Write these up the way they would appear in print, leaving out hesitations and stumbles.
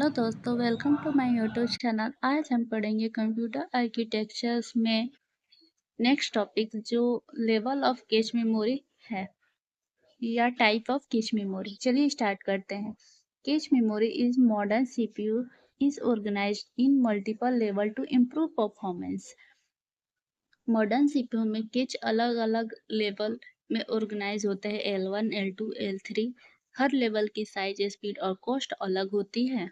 Hello दोस्तों, welcome to my YouTube channel. आज हम पढ़ेंगे कंप्यूटर आर्किटेक्चर्स में नेक्स्ट टॉपिक जो लेवल ऑफ कैश मेमोरी है या टाइप ऑफ कैश मेमोरी। चलिए स्टार्ट करते हैं। Cache memory is modern CPU is organised in multiple level to improve performance. Modern CPU में कैश अलग अलग लेवल में ऑर्गेनाइज होते हैं, L1, L2, L3। हर लेवल की साइज, स्पीड और कॉस्ट अलग होती है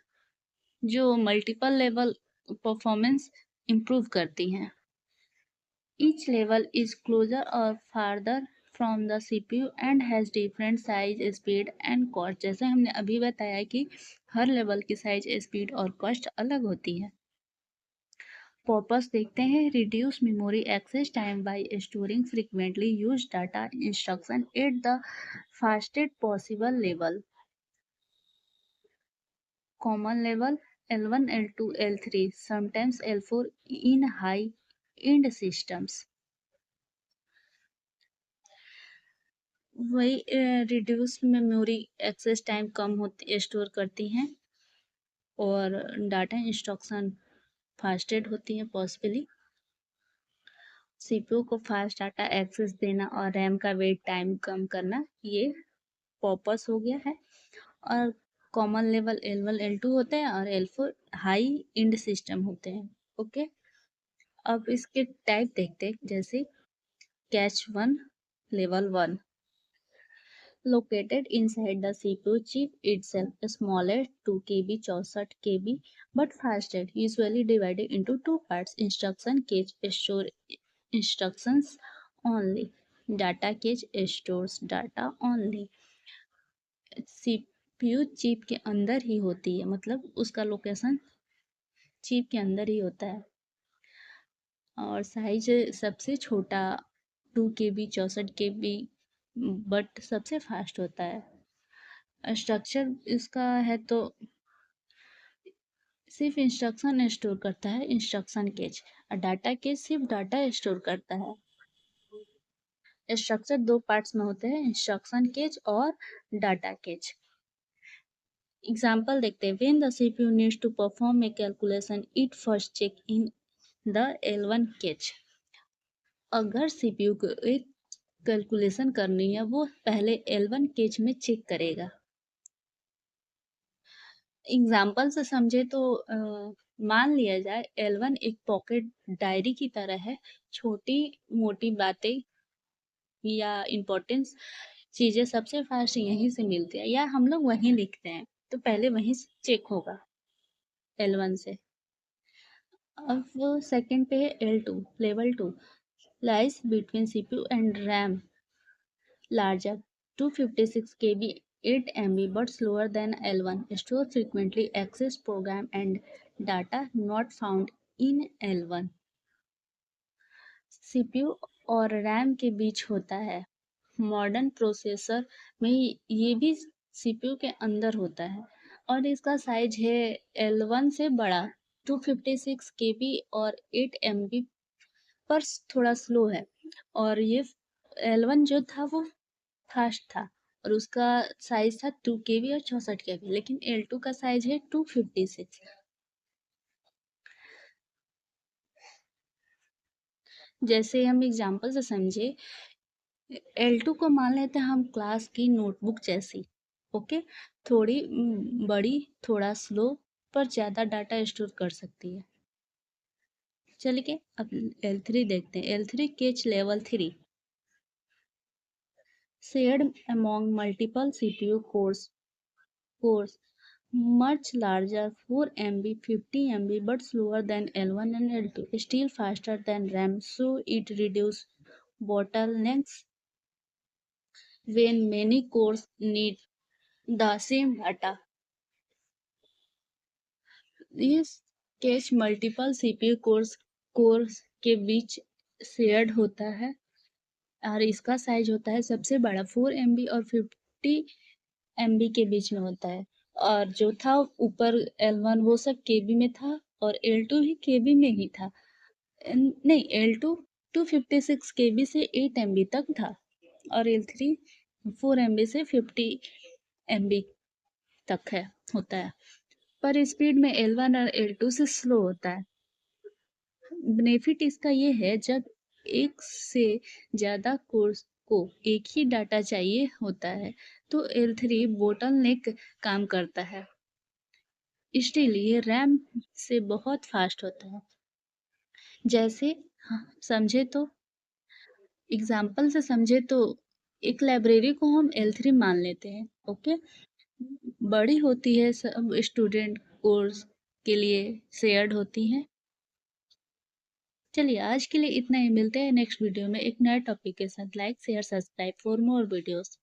जो मल्टीपल लेवल परफॉर्मेंस इम्प्रूव करती हैं। Each level is closer or farther from the CPU and has different size, speed and cost। जैसे हमने अभी बताया कि हर लेवल की साइज, स्पीड और कॉस्ट अलग होती है। पर्पस देखते हैं। Reduce memory access time by storing frequently use data instruction at the fastest possible level. Common level L1, L2, L3, sometimes L4 in high-end systems। वही रिड्यूस मेमोरी एक्सेस टाइम कम होती store करती हैं और data instruction fasted होती हैं possibly. CPU को fast data access देना और रैम का वेट टाइम कम करना, ये पर्पस हो गया है। और कॉमन लेवल L1, L2 होते हैं और L4 हाई एंड सिस्टम होते हैं। ओके, अब इसके टाइप देखते हैं। जैसे cash 1 level 1 located inside the CPU chip itself, smaller 2 KB 64 KB but faster, usually divided into two parts: instruction cache store instructions only, data cache stores data only। CPU chip के अंदर ही होती है, मतलब उसका location chip के अंदर ही होता है और साइज सबसे छोटा 2 KB 64 KB बट सबसे फास्ट होता है। स्ट्रक्चर इसका है तो सिर्फ इंस्ट्रक्शन स्टोर करता है, इंस्ट्रक्शन केज। और डाटा केज सिर्फ डाटा स्टोर करता है। स्ट्रक्चर दो पार्ट्स में होते हैं, इंस्ट्रक्शन केज और डाटा केज। एग्जाम्पल देखते हैं। When the CPU needs to perform a calculation it first check in the L1 cache. अगर सीपीयू को एक कैलकुलेशन करनी है, वो पहले L1 केज में चेक करेगा। एग्जाम्पल से समझे तो मान लिया जाए L1 एक पॉकेट डायरी की तरह है। छोटी मोटी बातें या इम्पोर्टेंस चीजें सबसे फास्ट यहीं से मिलती है या हम लोग वहीं लिखते हैं, तो पहले वहीं से चेक होगा L1 से। अब सेकंड पे है L2 level 2 lies between CPU and RAM, larger 256 KB 8 MB but slower than L1, store frequently accessed program and data not found in L1। CPU और RAM के बीच होता है। मॉडर्न प्रोसेसर में ये भी CPU के अंदर होता है और इसका साइज है L1 से बड़ा 256 KB और 8 MB पर थोड़ा स्लो है। और ये L1 जो था वो फास्ट था और उसका साइज था 2 KB और 64 KB, लेकिन L2 का साइज है 256। जैसे हम एग्जांपल से समझे, L2 को मान लेते हैं हम क्लास की नोटबुक जैसी। ओके, थोड़ी बड़ी, थोड़ा स्लो, पर ज़्यादा डाटा स्टोर कर सकती है। चलिए अब L3 देखते हैं। L3 catch level 3 shared among multiple CPU cores much larger 4 MB 50 MB but slower than L1 and L2, still faster than RAM, so it reduces bottlenecks when many cores need the same data। This cash multiple CPU course के बीच shared होता है और इसका size होता है सबसे बड़ा 4 MB और 50 MB के बीच में होता है। और जो था ऊपर L1 वो सब KB में था और L2 भी KB में ही था। नहीं, L2 256 KB से 8 MB तक था और L3 4 MB से 50 MB तक है होता है। पर स्पीड में L1 और L2 से स्लो होता है। बेनिफिट इसका ये है, जब एक से ज़्यादा कोर्स को एक ही डाटा चाहिए होता है तो L3 बोटलनेक काम करता है। स्टिल ये रैम से बहुत फास्ट होता है। जैसे समझे तो एग्जाम्पल से समझे तो एक लाइब्रेरी को हम L3 मान लेते हैं। ओके, बड़ी होती है, सब स्टूडेंट कोर्स के लिए शेयर्ड होती हैं। चलिए आज के लिए इतना ही, मिलते हैं नेक्स्ट वीडियो में एक नए टॉपिक के साथ। Like share subscribe for more videos.